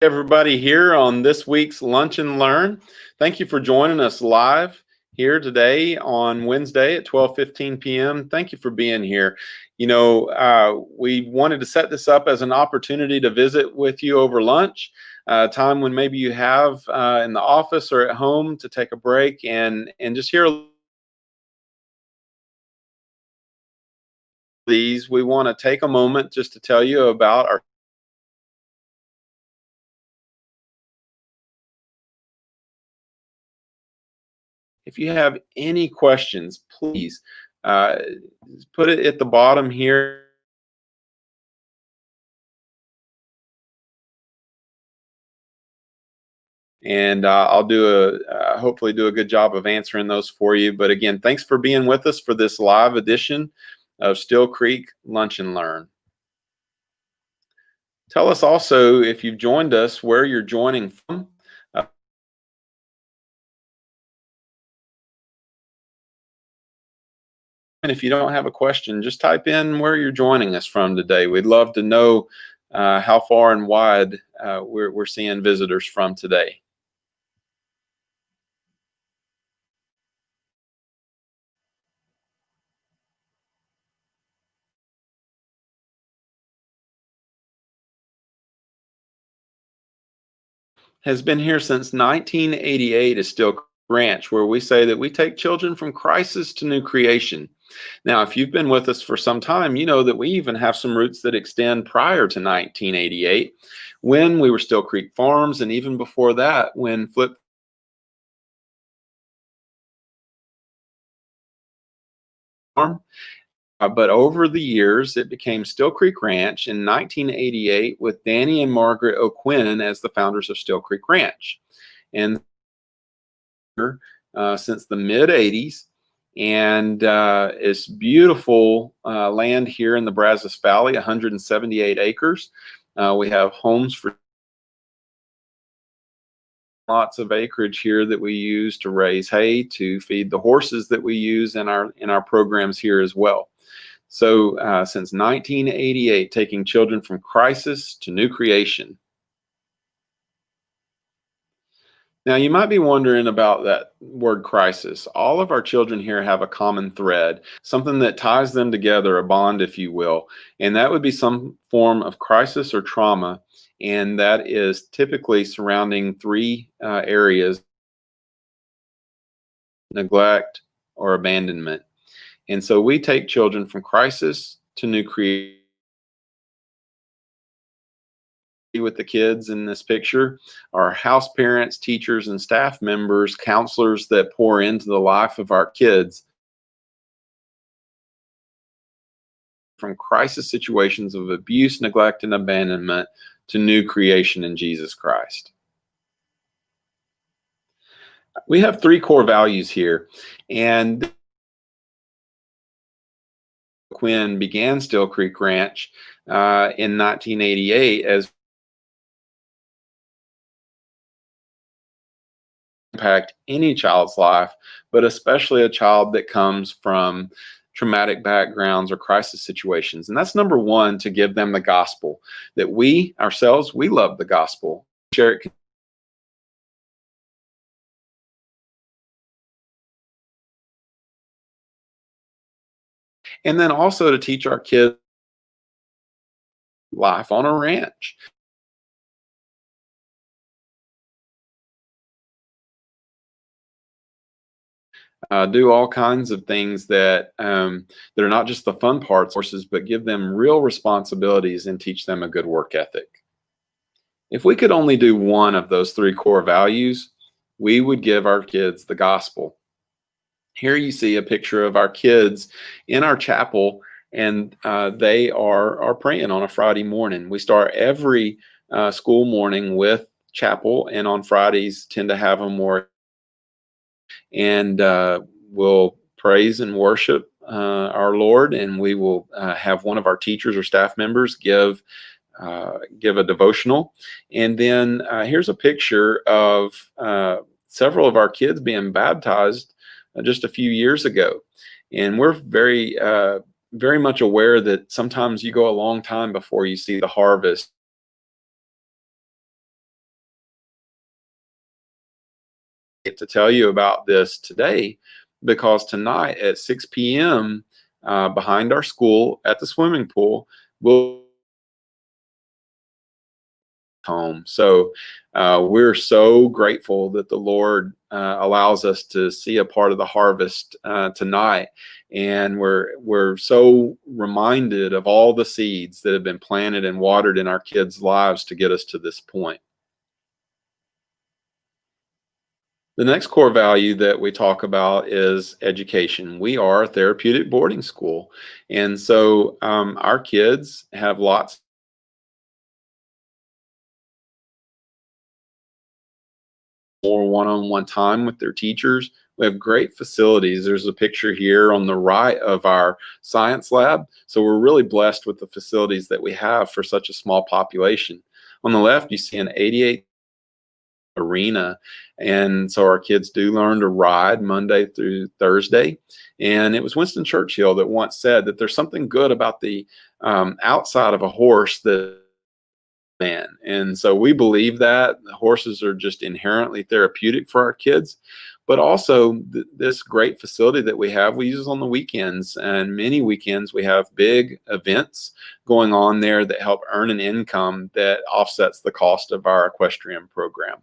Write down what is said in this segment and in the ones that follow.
Everybody here on this week's Lunch and Learn. Thank you for joining us live here today on Wednesday at 12:15 p.m. Thank you for being here. We wanted to set this up as an opportunity to visit with you over lunch, a time when maybe you have in the office or at home to take a break and just hear these. We want to take a moment just to tell you about our. If you have any questions, please uh, put it at the bottom here. And I'll hopefully do a good job of answering those for you. But again, thanks for being with us for this live edition of Still Creek Lunch and Learn. Tell us also, if you've joined us, where you're joining from. And if you don't have a question, just type in where you're joining us from today. We'd love to know how far and wide we're seeing visitors from today. Has been here since 1988 is Still Ranch, where we say that we take children from crisis to new creation. Now, if you've been with us for some time, you know that we even have some roots that extend prior to 1988, when we were Still Creek Farms, and even before that, when Flip Farm. But over the years, it became Still Creek Ranch in 1988 with Danny and Margaret O'Quinn as the founders of Still Creek Ranch. And since the mid 80s, and it's beautiful land here in the Brazos Valley, 178 acres. We have homes for lots of acreage here that we use to raise hay, to feed the horses that we use in our programs here as well. So since 1988, taking children from crisis to new creation. Now, you might be wondering about that word crisis. All of our children here have a common thread, something that ties them together, a bond, if you will, and that would be some form of crisis or trauma, and that is typically surrounding three areas: neglect or abandonment. And so we take children from crisis to new creation. With the kids in this picture are house parents, teachers, and staff members, counselors that pour into the life of our kids from crisis situations of abuse, neglect, and abandonment to new creation in Jesus Christ. We have three core values here, and Quinn began Still Creek Ranch in 1988 as impact any child's life, but especially a child that comes from traumatic backgrounds or crisis situations. And that's number one, to give them the gospel, that we ourselves, we love the gospel. Share it. And then also to teach our kids life on a ranch. Do all kinds of things that are not just the fun parts, horses, but give them real responsibilities and teach them a good work ethic. If we could only do one of those three core values, we would give our kids the gospel. Here you see a picture of our kids in our chapel, and they are praying on a Friday morning. We start every school morning with chapel, and on Fridays tend to have them more, and we'll praise and worship our Lord, and we will have one of our teachers or staff members give a devotional. And then here's a picture of several of our kids being baptized just a few years ago. And we're very much aware that sometimes you go a long time before you see the harvest get to tell you about this today because tonight at 6 p.m. Behind our school at the swimming pool, we'll home. So we're so grateful that the Lord allows us to see a part of the harvest tonight, and we're so reminded of all the seeds that have been planted and watered in our kids' lives to get us to this point. The next core value that we talk about is education. We are a therapeutic boarding school, and so our kids have lots more one-on-one time with their teachers. We have great facilities. There's a picture here on the right of our science lab. So we're really blessed with the facilities that we have for such a small population. On the left, you see an 88 arena. And so our kids do learn to ride Monday through Thursday. And it was Winston Churchill that once said that there's something good about the outside of a horse that man. And so we believe that horses are just inherently therapeutic for our kids, but also this great facility that we use on the weekends, and many weekends we have big events going on there that help earn an income that offsets the cost of our equestrian program.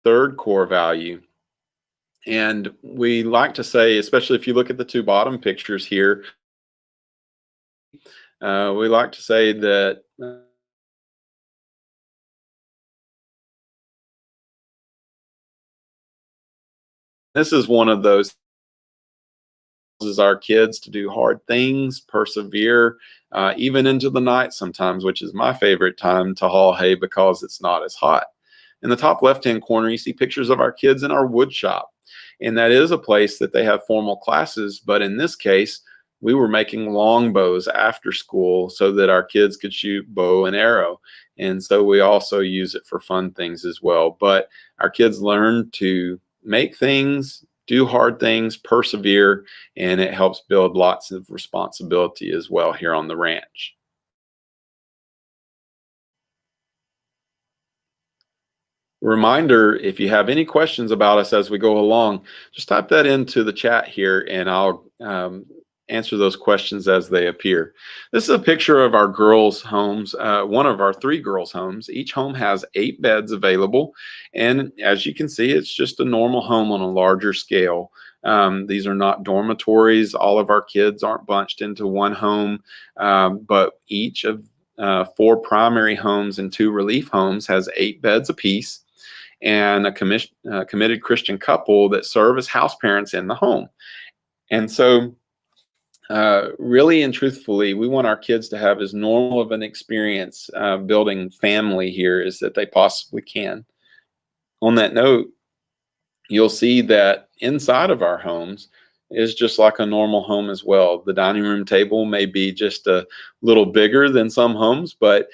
Third core value, and we like to say, especially if you look at the two bottom pictures here, we like to say that this is one of those causes our kids to do hard things, persevere, even into the night sometimes, which is my favorite time to haul hay because it's not as hot. In the top left-hand corner, you see pictures of our kids in our wood shop. And that is a place that they have formal classes, but in this case, we were making longbows after school so that our kids could shoot bow and arrow. And so we also use it for fun things as well. But our kids learn to make things, do hard things, persevere, and it helps build lots of responsibility as well here on the ranch. Reminder, if you have any questions about us as we go along, just type that into the chat here and I'll answer those questions as they appear. This is a picture of our girls' homes, one of our 3 girls' homes. Each home has 8 beds available, and as you can see, it's just a normal home on a larger scale. These are not dormitories. All of our kids aren't bunched into one home, but each of 4 primary homes and 2 relief homes has 8 beds apiece, and a committed Christian couple that serve as house parents in the home. And so really and truthfully, we want our kids to have as normal of an experience building family here as that they possibly can. On that note, you'll see that inside of our homes is just like a normal home as well. The dining room table may be just a little bigger than some homes, but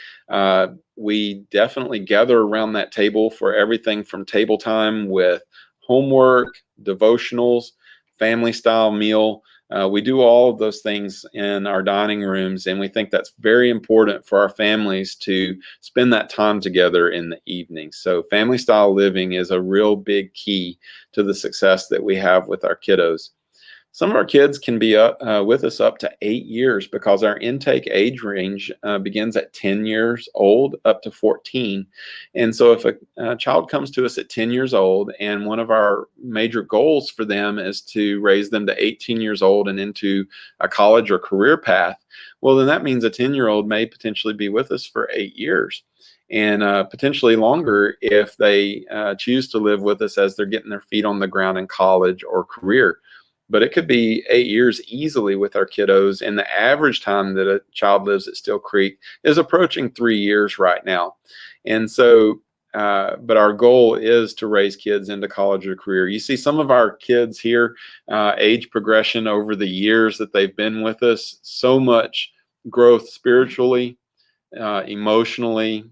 we definitely gather around that table for everything from table time with homework, devotionals, family style meal. We do all of those things in our dining rooms, and we think that's very important for our families to spend that time together in the evening. So family style living is a real big key to the success that we have with our kiddos. Some of our kids can be with us up to 8 years because our intake age range begins at 10 years old up to 14. And so if a child comes to us at 10 years old, and one of our major goals for them is to raise them to 18 years old and into a college or career path, well, then that means a 10-year-old may potentially be with us for 8 years. And potentially longer if they choose to live with us as they're getting their feet on the ground in college or career. But it could be 8 years easily with our kiddos, and the average time that a child lives at Steel Creek is approaching 3 years right now. And so, but our goal is to raise kids into college or career. You see some of our kids here, age progression over the years that they've been with us, so much growth spiritually, emotionally,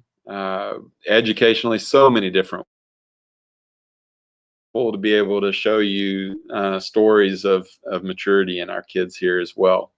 educationally, so many different to be able to show you stories of maturity in our kids here as well.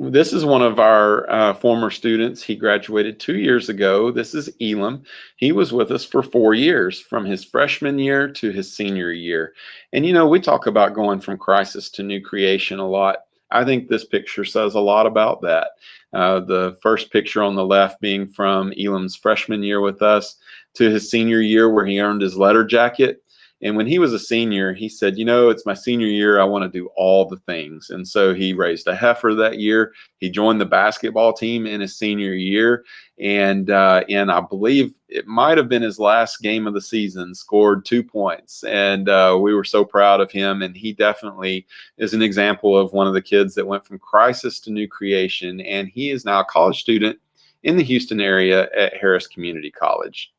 This is one of our former students. He graduated 2 years ago. This is Elam. He was with us for 4 years, from his freshman year to his senior year. And you know, we talk about going from crisis to new creation a lot. I think this picture says a lot about that. The first picture on the left being from Elam's freshman year with us to his senior year, where he earned his letter jacket. And when he was a senior, he said, you know, it's my senior year. I want to do all the things. And so he raised a heifer that year. He joined the basketball team in his senior year. And I believe it might have been his last game of the season, scored 2 points. And we were so proud of him. And he definitely is an example of one of the kids that went from crisis to new creation. And he is now a college student in the Houston area at Harris Community College.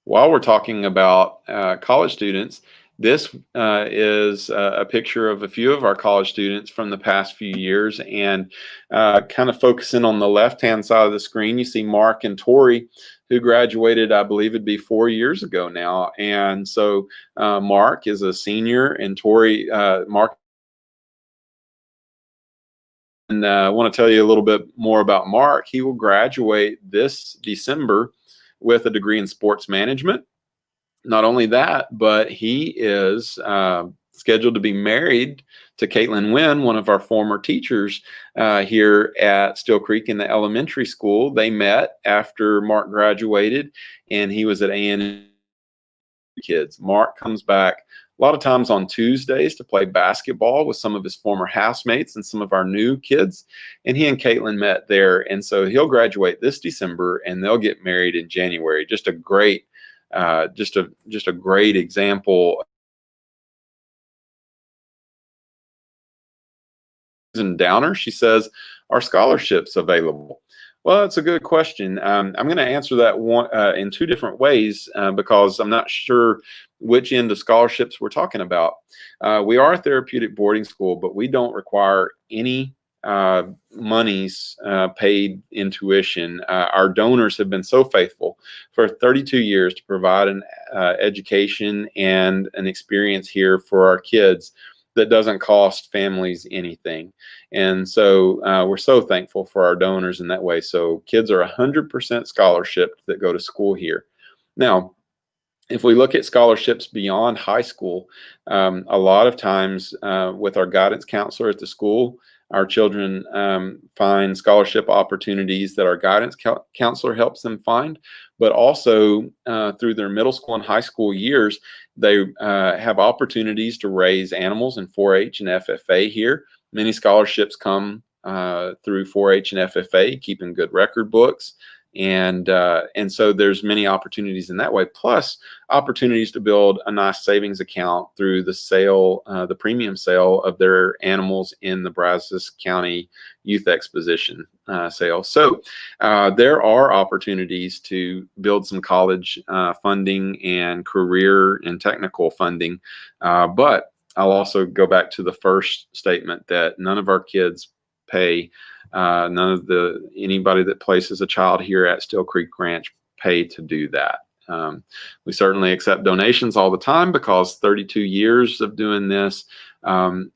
While we're talking about college students, this is a picture of a few of our college students from the past few years, and kind of focusing on the left-hand side of the screen, you see Mark and Tori, who graduated, I believe it'd be 4 years ago now. And so Mark is a senior, and Tori, Mark, and I want to tell you a little bit more about Mark. He will graduate this December with a degree in sports management. Not only that, but he is scheduled to be married to Caitlin Wynn, one of our former teachers here at Still Creek in the elementary school. They met after Mark graduated, and he was at A&M Kids. Mark comes back a lot of times on Tuesdays to play basketball with some of his former housemates and some of our new kids. And he and Caitlin met there. And so he'll graduate this December, and they'll get married in January. Just a great, just a great example. And Downer, she says, are scholarships available? Well, that's a good question. I'm going to answer that one in two different ways because I'm not sure which end of scholarships we're talking about. We are a therapeutic boarding school, but we don't require any monies paid in tuition. Our donors have been so faithful for 32 years to provide an education and an experience here for our kids that doesn't cost families anything. And so we're so thankful for our donors in that way. So kids are 100% scholarship that go to school here. Now, if we look at scholarships beyond high school, a lot of times with our guidance counselor at the school, our children find scholarship opportunities that our guidance counselor helps them find, but also through their middle school and high school years, they have opportunities to raise animals in 4-H and FFA here. Many scholarships come through 4-H and FFA, keeping good record books. And so there's many opportunities in that way, plus opportunities to build a nice savings account through the sale, the premium sale of their animals in the Brazos County Youth Exposition sale. So there are opportunities to build some college funding and career and technical funding. But I'll also go back to the first statement that none of our kids pay. None of anybody that places a child here at Still Creek Ranch pay to do that. We certainly accept donations all the time because 32 years of doing this,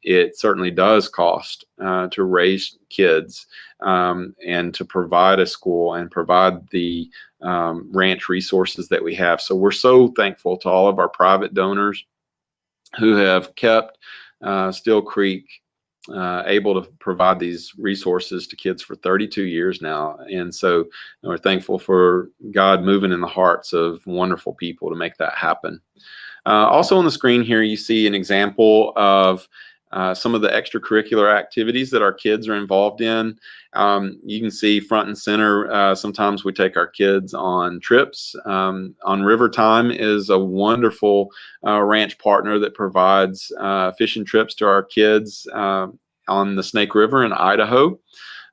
it certainly does cost to raise kids and to provide a school and provide the ranch resources that we have. So we're so thankful to all of our private donors who have kept Still Creek able to provide these resources to kids for 32 years now. And so we're thankful for God moving in the hearts of wonderful people to make that happen. Also on the screen here, you see an example of some of the extracurricular activities that our kids are involved in. You can see front and center, sometimes we take our kids on trips. On River Time is a wonderful ranch partner that provides fishing trips to our kids on the Snake River in Idaho.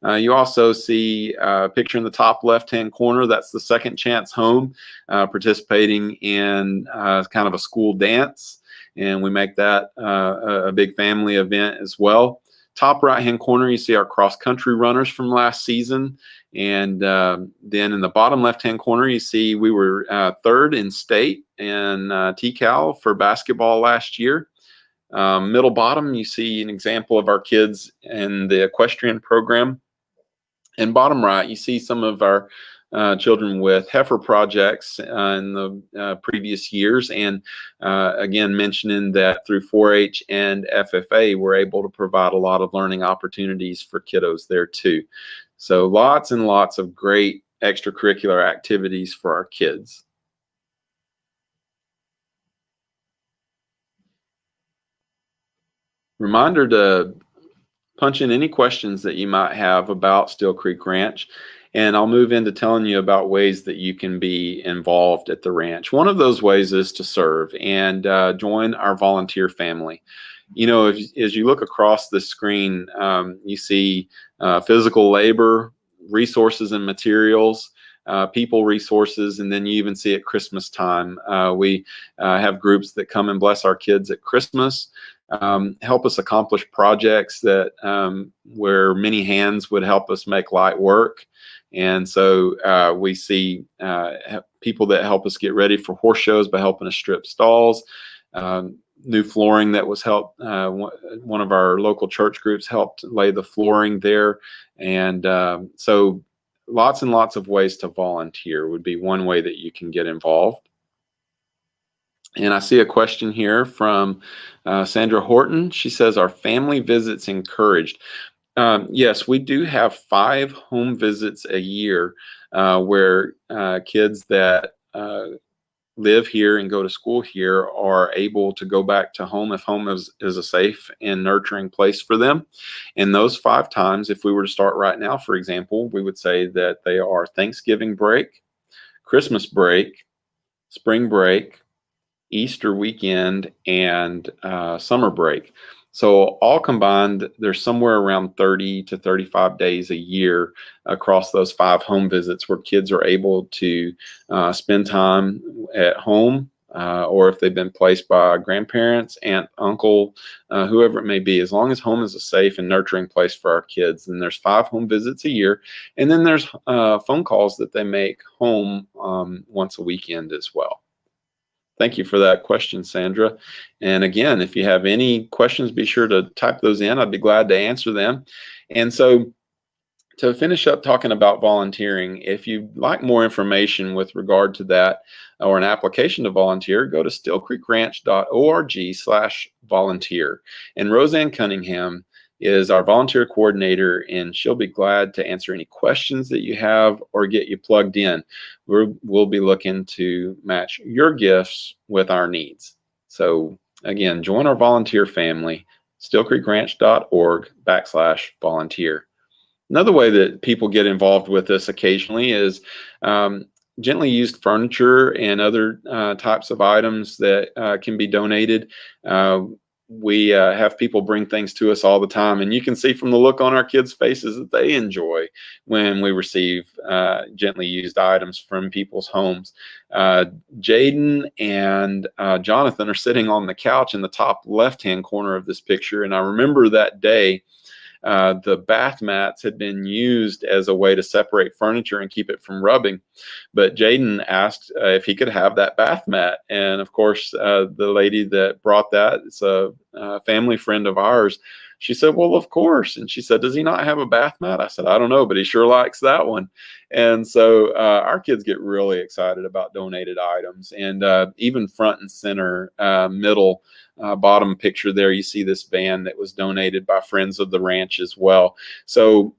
You also see a picture in the top left-hand corner. That's the Second Chance Home participating in kind of a school dance. And we make that a big family event as well. Top right-hand corner, you see our cross-country runners from last season. And then in the bottom left-hand corner, you see we were third in state in TCAL for basketball last year. Middle bottom, you see an example of our kids in the equestrian program. And bottom right, you see some of our children with heifer projects in the previous years. And again, mentioning that through 4-H and FFA, we're able to provide a lot of learning opportunities for kiddos there too. So lots and lots of great extracurricular activities for our kids. Reminder to punch in any questions that you might have about Steel Creek Ranch, and I'll move into telling you about ways that you can be involved at the ranch. One of those ways is to serve and join our volunteer family. You know, as you look across the screen, you see physical labor, resources and materials, people resources, and then you even see at Christmas time. We have groups that come and bless our kids at Christmas. Help us accomplish projects that where many hands would help us make light work. And so we see people that help us get ready for horse shows by helping us strip stalls. New flooring that was helped. One of our local church groups helped lay the flooring there. And so lots and lots of ways to volunteer would be one way that you can get involved. And I see a question here from Sandra Horton. She says, "Are family visits encouraged?" Yes, we do have 5 home visits a year where kids that live here and go to school here are able to go back to home if home is a safe and nurturing place for them. And those 5 times, if we were to start right now, for example, we would say that they are Thanksgiving break, Christmas break, spring break, Easter weekend, and summer break. So all combined, there's somewhere around 30 to 35 days a year across those 5 home visits where kids are able to spend time at home, or if they've been placed by grandparents, aunt, uncle, whoever it may be. As long as home is a safe and nurturing place for our kids, then there's 5 home visits a year. And then there's phone calls that they make home once a weekend as well. Thank you for that question, Sandra. And again, if you have any questions, be sure to type those in. I'd be glad to answer them. And so to finish up talking about volunteering, if you'd like more information with regard to that or an application to volunteer, go to steelcreekranch.org/volunteer. And Roseanne Cunningham is our volunteer coordinator, and she'll be glad to answer any questions that you have or get you plugged in. We'll be looking to match your gifts with our needs. So again, join our volunteer family, steelcreekranch.org/volunteer. Another way that people get involved with us occasionally is gently used furniture and other types of items that can be donated. We have people bring things to us all the time, and you can see from the look on our kids' faces that they enjoy when we receive gently used items from people's homes. Jaden and Jonathan are sitting on the couch in the top left-hand corner of this picture, and I remember that day the bath mats had been used as a way to separate furniture and keep it from rubbing. But Jaden asked if he could have that bath mat. And of course, the lady that brought that, it's a family friend of ours, she said, "Well, of course." And she said, "Does he not have a bath mat?" I said, "I don't know, but he sure likes that one." And so our kids get really excited about donated items. And even front and center, middle, bottom picture there, you see this van that was donated by Friends of the Ranch as well. So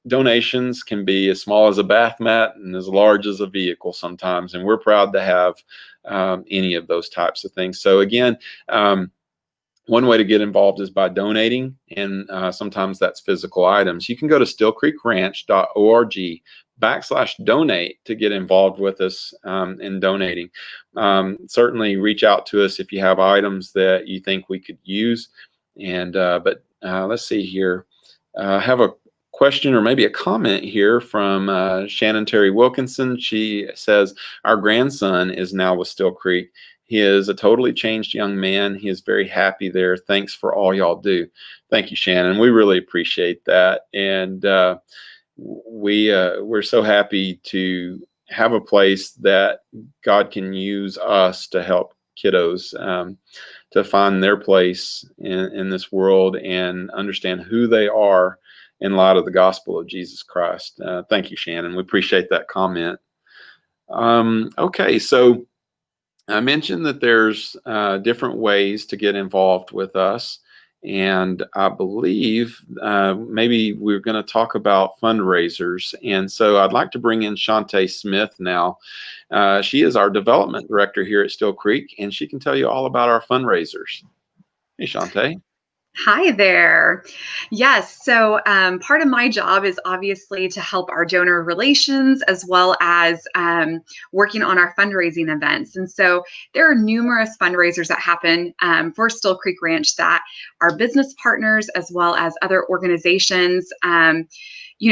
donations can be as small as a bath mat and as large as a vehicle sometimes. And we're proud to have any of those types of things. So again, one way to get involved is by donating, and sometimes that's physical items. You can go to steelcreekranch.org/donate to get involved with us in donating. Certainly reach out to us if you have items that you think we could use. And but let's see here. I have a question or maybe a comment here from Shannon Terry Wilkinson. She says, "Our grandson is now with Steel Creek. He is a totally changed young man. He is very happy there. Thanks for all y'all do." Thank you, Shannon. We really appreciate that. And we're so happy to have a place that God can use us to help kiddos to find their place in this world and understand who they are in light of the gospel of Jesus Christ. Thank you, Shannon. We appreciate that comment. Okay, so I mentioned that there's different ways to get involved with us. And I believe maybe we're going to talk about fundraisers. And so I'd like to bring in Shantae Smith now. She is our development director here at Still Creek, and she can tell you all about our fundraisers. Hey, Shantae. Hi there. Yes, so part of my job is obviously to help our donor relations as well as working on our fundraising events. And so there are numerous fundraisers that happen for Still Creek Ranch that our business partners as well as other organizations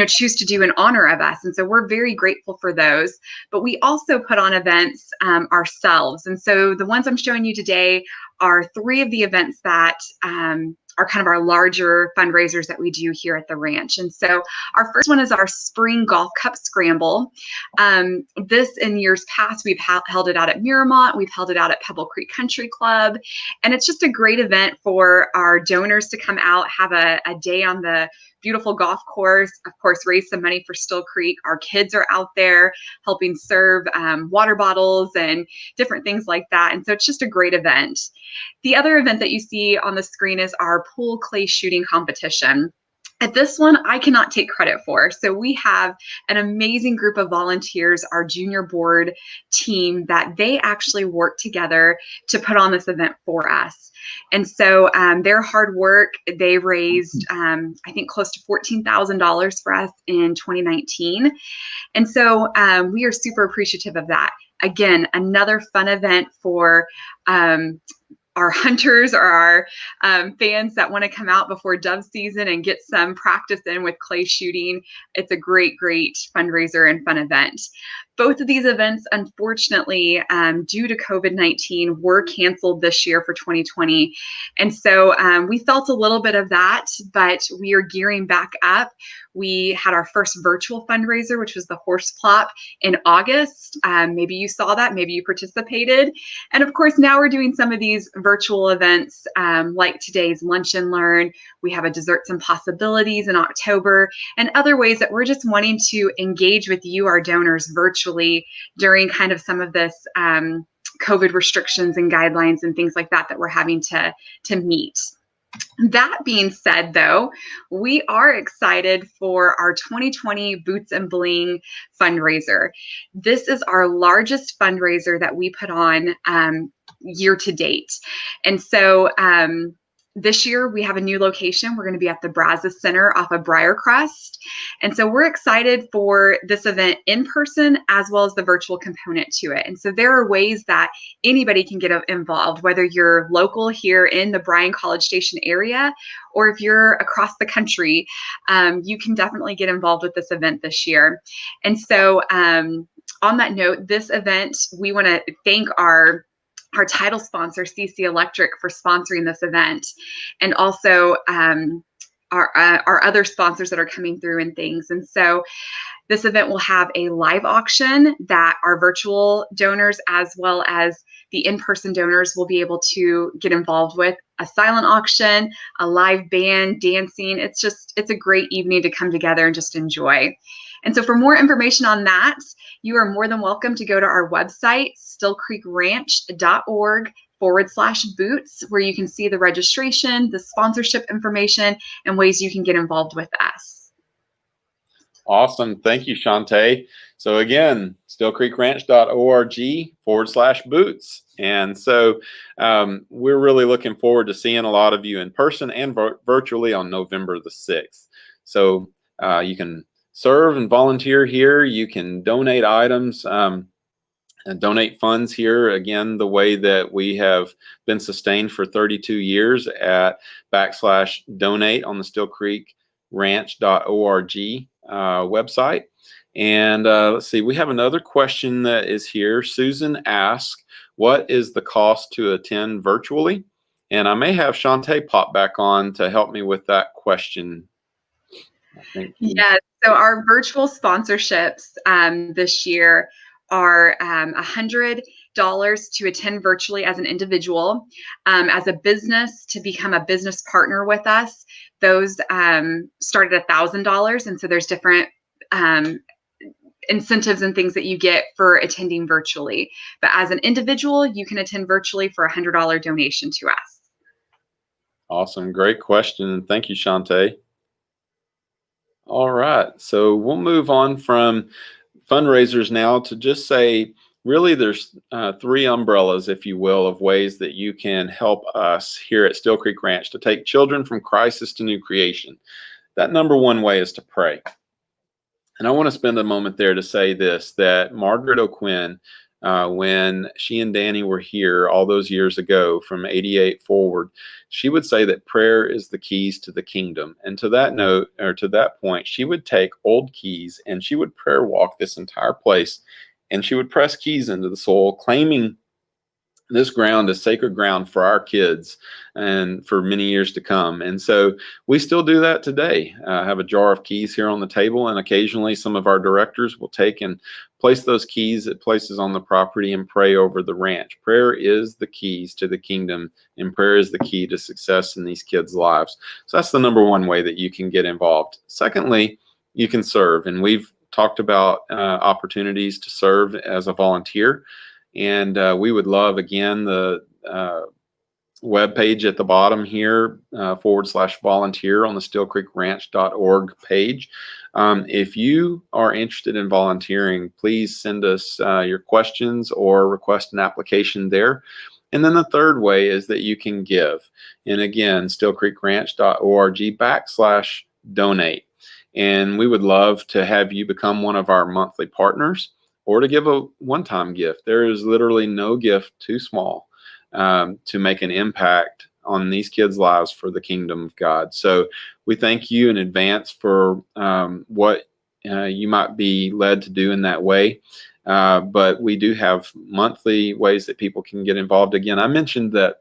choose to do in honor of us. And so we're very grateful for those. But we also put on events ourselves. And so the ones I'm showing you today are 3 of the events that are kind of our larger fundraisers that we do here at the ranch. And so our first one is our Spring Golf Cup Scramble. This in years past, we've held it out at Miramont, we've held it out at Pebble Creek Country Club, and it's just a great event for our donors to come out, have a day on the beautiful golf course, of course, raise some money for Still Creek. Our kids are out there helping serve water bottles and different things like that. And so it's just a great event. The other event that you see on the screen is our pool clay shooting competition. At this one, I cannot take credit for. So we have an amazing group of volunteers, our junior board team, that they actually work together to put on this event for us. And so their hard work, they raised, I think, close to $14,000 for us in 2019. And so we are super appreciative of that. Again, another fun event for our hunters or our fans that want to come out before dove season and get some practice in with clay shooting. It's a great, great fundraiser and fun event. Both of these events, unfortunately, due to COVID-19, were canceled this year for 2020. And so we felt a little bit of that, but we are gearing back up. We had our first virtual fundraiser, which was the horse plop in August. Maybe you saw that, maybe you participated. And of course, now we're doing some of these virtual events like today's Lunch and Learn. We have a Desserts and Possibilities in October, and other ways that we're just wanting to engage with you, our donors, virtually during kind of some of this COVID restrictions and guidelines and things like that we're having to meet. That being said, though, we are excited for our 2020 Boots and Bling fundraiser. This is our largest fundraiser that we put on year to date. And so this year we have a new location. We're going to be at the Brazos Center off of Briarcrest. And so we're excited for this event in person as well as the virtual component to it. And so there are ways that anybody can get involved, whether you're local here in the Bryan College Station area, or if you're across the country, you can definitely get involved with this event this year. And so on that note, this event, we want to thank our title sponsor, CC Electric, for sponsoring this event, and also our other sponsors that are coming through and things. And so this event will have a live auction that our virtual donors as well as the in-person donors will be able to get involved with, a silent auction, a live band, dancing. It's a great evening to come together and just enjoy. And so for more information on that, you are more than welcome to go to our website, stillcreekranch.org/boots, where you can see the registration, the sponsorship information, and ways you can get involved with us. Awesome. Thank you, Shantae. So again, stillcreekranch.org/boots. And so we're really looking forward to seeing a lot of you in person and virtually on November the 6th. So you can serve and volunteer here. You can donate items and donate funds here. Again, the way that we have been sustained for 32 years at /donate on the stillcreekranch.org website. And let's see, we have another question that is here. Susan asks, what is the cost to attend virtually? And I may have Shantae pop back on to help me with that question. Yes, so our virtual sponsorships this year are $100 to attend virtually as an individual. As a business, to become a business partner with us, those start at $1,000. And so there's different incentives and things that you get for attending virtually. But as an individual, you can attend virtually for a $100 donation to us. Awesome. Great question. Thank you, Shantae. All right. So we'll move on from fundraisers now to just say, really, there's three umbrellas, if you will, of ways that you can help us here at Steel Creek Ranch to take children from crisis to new creation. That number one way is to pray. And I want to spend a moment there to say this, that Margaret O'Quinn, when she and Danny were here all those years ago from 88 forward, she would say that prayer is the keys to the kingdom. And to that note, or to that point, she would take old keys and she would prayer walk this entire place, and she would press keys into the soil, claiming this ground is sacred ground for our kids and for many years to come. And so we still do that today. I have a jar of keys here on the table, and occasionally some of our directors will take and place those keys at places on the property and pray over the ranch. Prayer is the keys to the kingdom, and prayer is the key to success in these kids' lives. So that's the number one way that you can get involved. Secondly, you can serve, and we've talked about opportunities to serve as a volunteer. And we would love, again, the web page at the bottom here, /volunteer on the steelcreekranch.org page. If you are interested in volunteering, please send us your questions or request an application there. And then the third way is that you can give. And again, steelcreekranch.org/donate. And we would love to have you become one of our monthly partners, or to give a one-time gift. There is literally no gift too small to make an impact on these kids' lives for the kingdom of God. So we thank you in advance for what you might be led to do in that way. But we do have monthly ways that people can get involved. Again, I mentioned that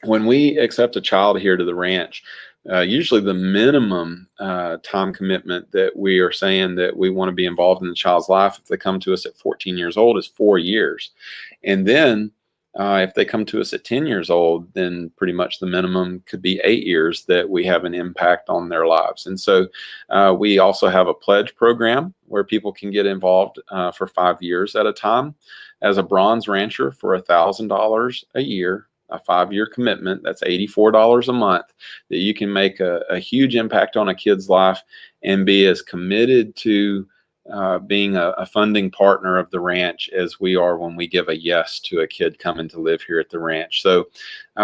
when we accept a child here to the ranch, usually the minimum time commitment that we are saying that we want to be involved in the child's life, if they come to us at 14 years old, is 4 years. And then if they come to us at 10 years old, then pretty much the minimum could be 8 years that we have an impact on their lives. And so we also have a pledge program where people can get involved for 5 years at a time as a bronze rancher for $1,000 a year. A 5-year commitment, that's $84 a month, that you can make a huge impact on a kid's life and be as committed to being a funding partner of the ranch as we are when we give a yes to a kid coming to live here at the ranch. So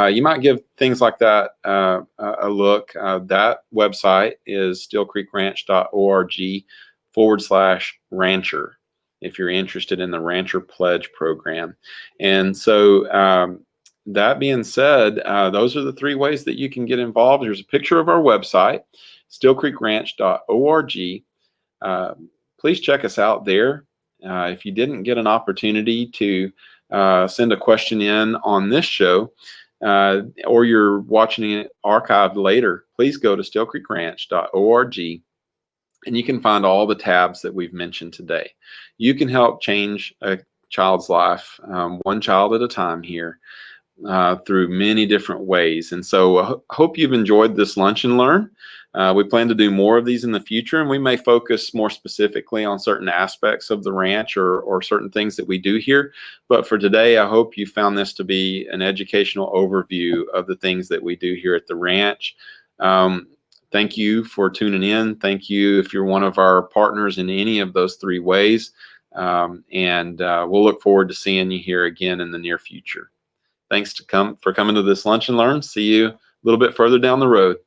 you might give things like that a look. That website is steelcreekranch.org/rancher if you're interested in the Rancher Pledge program. And so that being said, those are the three ways that you can get involved. There's a picture of our website, steelcreekranch.org. Please check us out there. If you didn't get an opportunity to send a question in on this show, or you're watching it archived later, please go to steelcreekranch.org, and you can find all the tabs that we've mentioned today. You can help change a child's life, one child at a time here, through many different ways. And so I hope you've enjoyed this Lunch and Learn. We plan to do more of these in the future, and we may focus more specifically on certain aspects of the ranch or certain things that we do here. But for today, I hope you found this to be an educational overview of the things that we do here at the ranch. Thank you for tuning in. Thank you if you're one of our partners in any of those three ways. And we'll look forward to seeing you here again in the near future. Thanks for coming to this Lunch and Learn. See you a little bit further down the road.